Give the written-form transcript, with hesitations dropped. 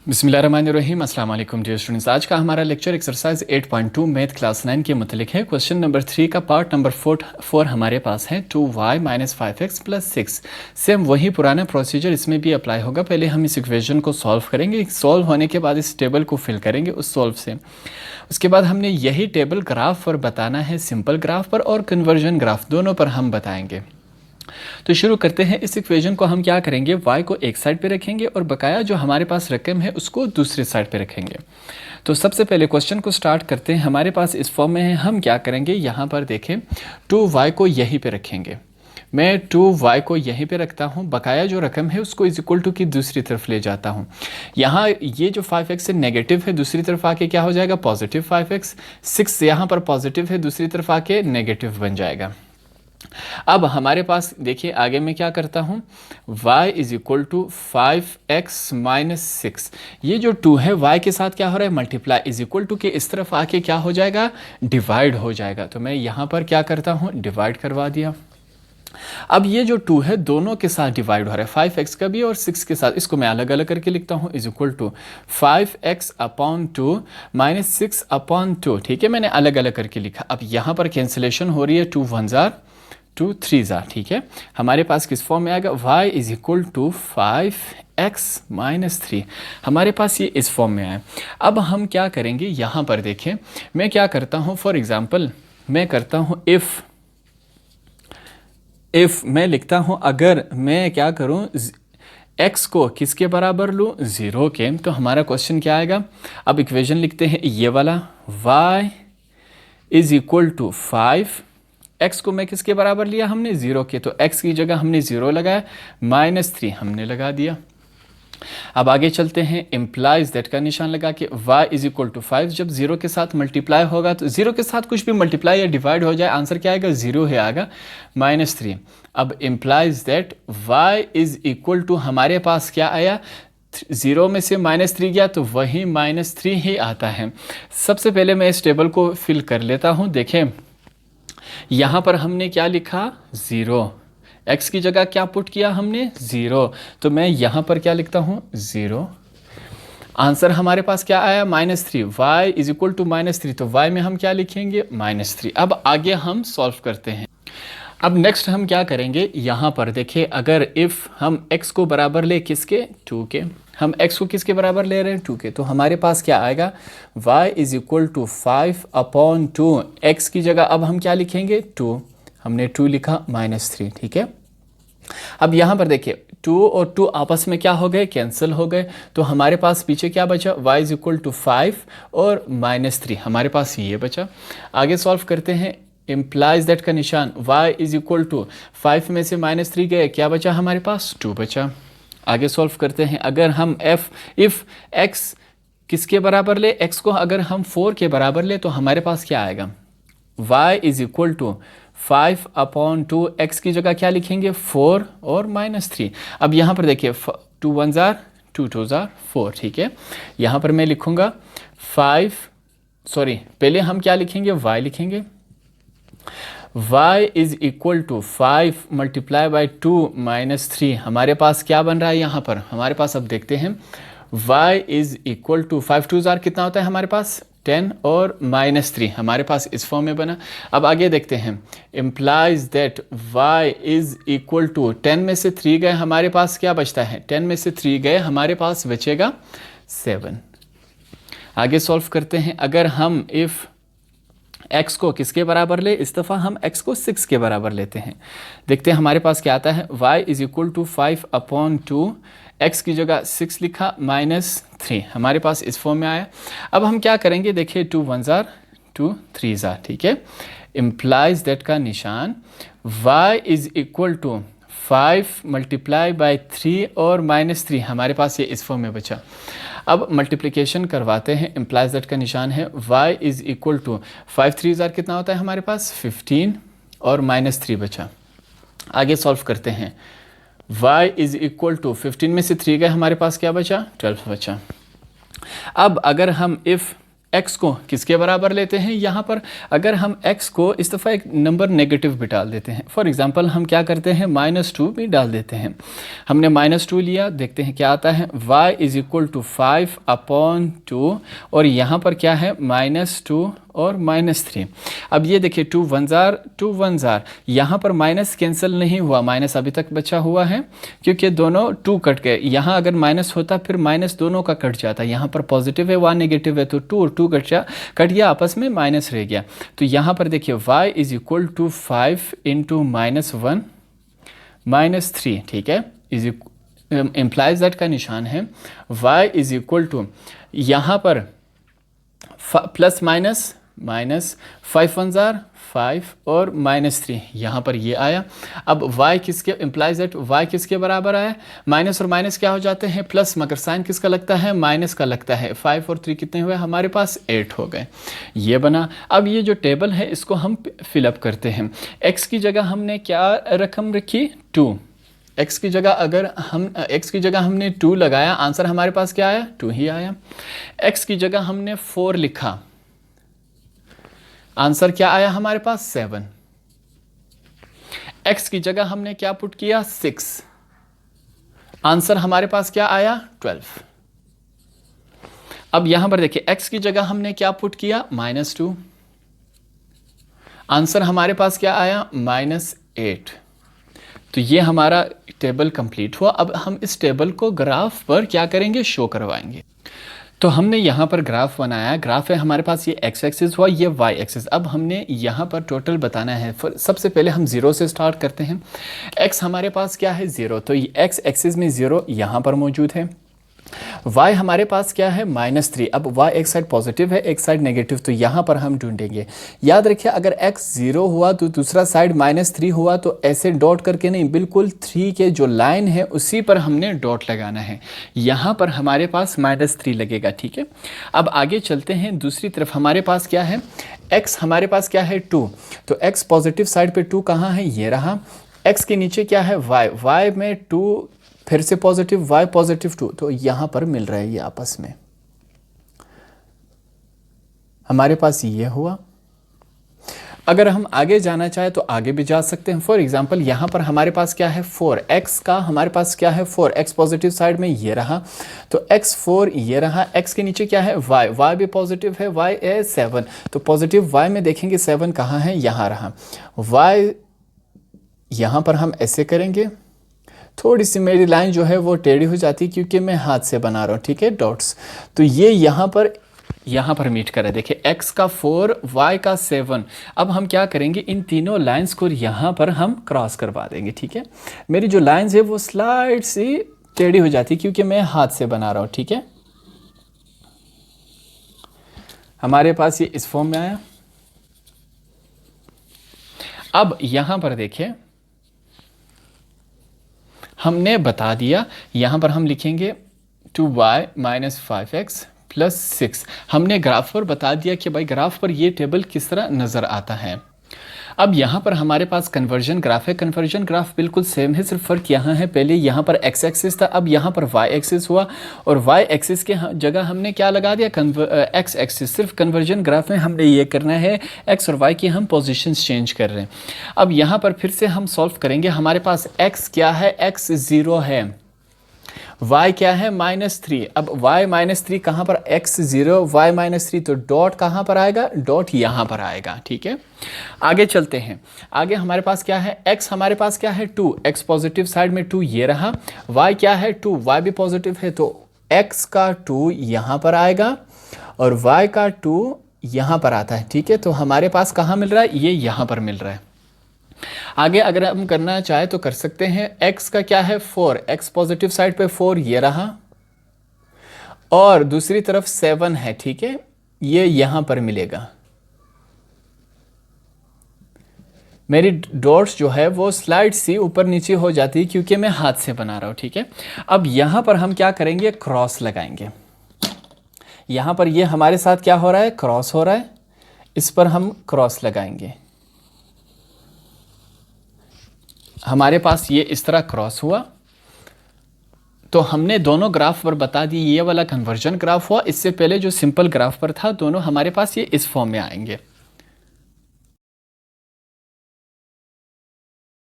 बिस्मिल्लाहिर्रहमानिर्रहीम। अस्सलाम वालेकुम डियर स्टूडेंट्स। आज का हमारा लेक्चर एक्सरसाइज 8.2 मैथ क्लास 9 के मुतलिक है। क्वेश्चन नंबर 3 का पार्ट नंबर 4 हमारे पास है 2y - 5x + 6। सेम वही पुराना प्रोसीजर इसमें भी अप्लाई होगा। पहले हम इस इक्वेशन को सॉल्व करेंगे, सॉल्व होने के बाद इस टेबल को फिल करेंगे उस सॉल्व से। उसके बाद हमने यही टेबल ग्राफ पर बताना है, सिंपल ग्राफ पर और कन्वर्जन ग्राफ दोनों पर हम बताएंगे। तो शुरू करते हैं। इस इक्वेशन को हम क्या करेंगे, y को एक साइड पे रखेंगे और बकाया जो हमारे पास रकम है उसको दूसरी साइड पे रखेंगे। तो सबसे पहले क्वेश्चन को स्टार्ट करते हैं। हमारे पास इस फॉर्म में है, हम क्या करेंगे, यहाँ पर देखें 2y को यहीं पे रखेंगे। मैं 2y को यहीं पे रखता हूँ, बकाया जो रकम है उसको इज इक्वल टू की दूसरी तरफ ले जाता हूँ। यहाँ ये जो 5x है नेगेटिव है, दूसरी तरफ आके क्या हो जाएगा, पॉजिटिव 5x। 6 यहाँ पर पॉजिटिव है, दूसरी तरफ आके नेगेटिव बन जाएगा। अब हमारे पास देखिए आगे मैं क्या करता हूँ, y is equal to 5x - 6। ये जो 2 है y के साथ क्या हो रहा है, मल्टीप्लाई, इज इक्वल टू के इस तरफ आके क्या हो जाएगा, डिवाइड हो जाएगा। तो मैं यहाँ पर क्या करता हूँ, डिवाइड करवा दिया। अब ये जो 2 है दोनों के साथ डिवाइड हो रहा है, 5x का भी और 6 के साथ। इसको मैं अलग अलग करके लिखता हूँ, इज इक्वल टू 5x/2 - 6/2। ठीक है, मैंने अलग अलग करके लिखा। अब यहाँ पर कैंसिलेशन हो रही है, 2 1 जार 2 3 जार। ठीक है, हमारे पास किस फॉर्म में आएगा, y is equal to 5x - 3। हमारे पास ये इस फॉर्म में आया। अब हम क्या करेंगे, यहाँ पर देखें मैं क्या करता हूँ, फॉर एग्जांपल मैं करता हूँ इफ़ मैं लिखता हूँ, अगर मैं क्या करूँ, x को किसके बराबर लूँ, 0 के, तो हमारा क्वेश्चन क्या आएगा। अब इक्वेशन लिखते हैं ये वाला, y is equal to 5, x को मैं किसके बराबर लिया हमने, 0 के, तो x की जगह हमने 0 लगाया, -3 हमने लगा दिया। अब आगे चलते हैं, इम्प्लाइज दैट का निशान लगा के y इज इक्वल टू 5। जब 0 के साथ मल्टीप्लाई होगा तो 0 के साथ कुछ भी मल्टीप्लाई या डिवाइड हो जाए, आंसर क्या आएगा, 0 ही आएगा, -3। अब implies that y is equal to, हमारे पास क्या आया, 0 में से -3 गया तो वही -3 ही आता है। सबसे पहले मैं इस टेबल को फिल कर लेता हूँ। देखें यहाँ पर हमने क्या लिखा, 0, x की जगह क्या पुट किया हमने, 0, तो मैं यहाँ पर क्या लिखता हूँ, 0। आंसर हमारे पास क्या आया, -3। y इज इक्वल टू -3, तो y में हम क्या लिखेंगे, -3। अब आगे हम सॉल्व करते हैं। अब नेक्स्ट हम क्या करेंगे, यहाँ पर देखिए, अगर इफ़ हम x को बराबर ले किसके, 2 के, हम x को किसके बराबर ले रहे हैं, 2 के, तो हमारे पास क्या आएगा, y is equal to 5/2। x की जगह अब हम क्या लिखेंगे, 2, हमने 2 लिखा, -3। ठीक है, अब यहाँ पर देखिए 2 और 2 आपस में क्या हो गए, कैंसिल हो गए, तो हमारे पास पीछे क्या बचा, y इज इक्वल टू 5 और -3, हमारे पास ये बचा। आगे सॉल्व करते हैं, इम्प्लाइज दैट का निशान, y इज इक्वल टू 5 में से -3 गए, क्या बचा हमारे पास, 2 बचा। आगे सॉल्व करते हैं, अगर हम इफ़ x किसके बराबर ले, x को अगर हम 4 के बराबर ले तो हमारे पास क्या आएगा, y is equal to 5/2, x की जगह क्या लिखेंगे, 4 और -3। अब यहाँ पर देखिए 2 1 जार 2 2 जार 4। ठीक है, यहाँ पर मैं लिखूँगा पहले हम क्या लिखेंगे, y लिखेंगे, y इज इक्वल टू 5 × 2 - 3। हमारे पास क्या बन रहा है यहाँ पर, हमारे पास अब देखते हैं, y इज इक्वल टू 5 2 जार कितना होता है हमारे पास, 10 और -3, हमारे पास इस फॉर्म में बना। अब आगे देखते हैं, implies that y is equal to 10 में से 3 गए, हमारे पास क्या बचता है, 10 में से 3 गए, हमारे पास बचेगा 7। आगे सॉल्व करते हैं, अगर हम इफ़ x को किसके बराबर ले, इस दफ़ा हम x को 6 के बराबर लेते हैं। देखते हैं हमारे पास क्या आता है, y is equal to 5/2, x की जगह 6 लिखा, -3, हमारे पास इस फॉर्म में आया। अब हम क्या करेंगे, देखिए 2 1 जार 2 3 जार। ठीक है, इम्प्लाइज दैट का निशान, y इज इक्वल टू 5 × 3 और -3, हमारे पास ये इस फॉर्म में बचा। अब मल्टीप्लिकेशन करवाते हैं, इम्प्लाइज दैट का निशान है, y इज इक्वल टू 5 3 जार कितना होता है हमारे पास, 15 और -3 बचा। आगे सॉल्व करते हैं, y इज इक्वल टू 15 में से 3 गए, हमारे पास क्या बचा, 12 बचा। अब अगर हम इफ़ x को किसके बराबर लेते हैं यहाँ पर, अगर हम x को इस दफ़ा एक नंबर नेगेटिव भी डाल देते हैं। फॉर एग्जांपल हम क्या करते हैं, -2 भी डाल देते हैं। हमने -2 लिया, देखते हैं क्या आता है, y = 5/2 और यहाँ पर क्या है -2 और -3। अब ये देखिए 2 1 जार 2 1 जार, यहाँ पर माइनस कैंसिल नहीं हुआ, माइनस अभी तक बचा हुआ है क्योंकि दोनों 2 कट गए। यहाँ अगर माइनस होता फिर माइनस दोनों का कट जाता, यहाँ पर पॉजिटिव है वहाँ नेगेटिव है, तो 2 और 2 कट गया, आपस में माइनस रह गया। तो यहाँ पर देखिए y = 5 × -1 -3, ठीक है, इम्प्लाइज दैट का निशान है। y = यहाँ पर प्लस माइनस 5 1 जार 5 और -3, यहाँ पर ये आया। अब y किसके, इम्प्लाइज दैट y किसके बराबर आया, माइनस और माइनस क्या हो जाते हैं प्लस, मगर साइन किसका लगता है, माइनस का लगता है। 5 और 3 कितने हुए हमारे पास, 8 हो गए, ये बना। अब ये जो टेबल है इसको हम फिलअप करते हैं। x की जगह हमने क्या रकम रखी, 2। x की जगह हमने 2 लगाया, आंसर हमारे पास क्या आया, 2 ही आया। x की जगह हमने 4 लिखा, आंसर क्या आया हमारे पास, 7। x की जगह हमने क्या पुट किया, 6, आंसर हमारे पास क्या आया, 12। अब यहां पर देखिए x की जगह हमने क्या पुट किया, -2, आंसर हमारे पास क्या आया, -8। तो ये हमारा टेबल कंप्लीट हुआ। अब हम इस टेबल को ग्राफ पर क्या करेंगे, शो करवाएंगे। तो हमने यहाँ पर ग्राफ बनाया, ग्राफ है हमारे पास, ये x एक्सिस हुआ, ये y एक्सिस। अब हमने यहाँ पर टोटल बताना है। सबसे पहले हम 0 से स्टार्ट करते हैं। x हमारे पास क्या है, 0, तो ये x एक्सिस में 0 यहाँ पर मौजूद है। y हमारे पास क्या है, -3। अब y एक साइड पॉजिटिव है, एक साइड नेगेटिव, तो यहाँ पर हम ढूंढेंगे। याद रखिए अगर x 0 हुआ तो दूसरा साइड -3 हुआ, तो ऐसे डॉट करके नहीं, बिल्कुल 3 के जो लाइन है उसी पर हमने डॉट लगाना है। यहाँ पर हमारे पास -3 लगेगा, ठीक है। अब आगे चलते हैं, दूसरी तरफ हमारे पास क्या है, x हमारे पास क्या है, 2, तो x पॉजिटिव साइड पे 2 कहाँ है, ये रहा। x के नीचे क्या है, y में 2 फिर से पॉजिटिव, y +2, तो यहाँ पर मिल रहा है ये आपस में। हमारे पास ये हुआ। अगर हम आगे जाना चाहे तो आगे भी जा सकते हैं। फॉर एग्जांपल यहाँ पर हमारे पास क्या है, 4, x का हमारे पास क्या है, 4, x पॉजिटिव साइड में ये रहा, तो x 4 ये रहा। x के नीचे क्या है, y भी पॉजिटिव है, y है 7, तो पॉजिटिव y में देखेंगे 7 कहाँ है, यहाँ रहा। y यहाँ पर हम ऐसे करेंगे, थोड़ी सी मेरी लाइन जो है वो टेढ़ी हो जाती है क्योंकि मैं हाथ से बना रहा हूँ, ठीक है, डॉट्स। तो ये यहाँ पर मीट कर रहा है। देखिए x का 4, y का 7। अब हम क्या करेंगे, इन तीनों लाइंस को यहाँ पर हम क्रॉस करवा देंगे, ठीक है। मेरी जो लाइंस है वो स्लाइड सी टेढ़ी हो जाती है क्योंकि मैं हाथ से बना रहा हूँ, ठीक है। हमारे पास ये इस फॉर्म में आया। अब यहाँ पर देखिए हमने बता दिया, यहाँ पर हम लिखेंगे 2y - 5x + 6। हमने ग्राफ पर बता दिया कि भाई ग्राफ पर ये टेबल किस तरह नज़र आता है। अब यहाँ पर हमारे पास कन्वर्जन ग्राफ है। कन्वर्जन ग्राफ बिल्कुल सेम है, सिर्फ फ़र्क यहाँ है, पहले यहाँ पर x एक्सिस था, अब यहाँ पर y एक्सिस हुआ, और y एक्सिस के जगह हमने क्या लगा दिया, x एक्सिस। सिर्फ कन्वर्जन ग्राफ में हमने ये करना है, x और y की हम पोजीशंस चेंज कर रहे हैं। अब यहाँ पर फिर से हम सॉल्व करेंगे। हमारे पास x क्या है, x 0 है, y क्या है, -3। अब y -3 कहाँ पर, x 0 y -3, तो डॉट कहाँ पर आएगा, डॉट यहाँ पर आएगा, ठीक है। आगे चलते हैं। आगे हमारे पास क्या है, x हमारे पास क्या है, 2, x पॉजिटिव साइड में 2 ये रहा। y क्या है, 2, y भी पॉजिटिव है, तो x का 2 यहाँ पर आएगा और y का 2 यहाँ पर आता है, ठीक है। तो हमारे पास कहाँ मिल रहा है, ये यहाँ पर मिल रहा है। आगे अगर हम करना चाहे तो कर सकते हैं। x का क्या है, 4, x पॉजिटिव साइड पे 4 ये रहा, और दूसरी तरफ 7 है, ठीक है, ये यहां पर मिलेगा। मेरी डॉट्स जो है वो स्लाइड सी ऊपर नीचे हो जाती है क्योंकि मैं हाथ से बना रहा हूं, ठीक है। अब यहां पर हम क्या करेंगे, क्रॉस लगाएंगे। यहां पर ये हमारे साथ क्या हो रहा है, क्रॉस हो रहा है, इस पर हम क्रॉस लगाएंगे। हमारे पास ये इस तरह क्रॉस हुआ, तो हमने दोनों ग्राफ पर बता दी, ये वाला कन्वर्जन ग्राफ हुआ, इससे पहले जो सिंपल ग्राफ पर था दोनों हमारे पास ये इस फॉर्म में आएंगे।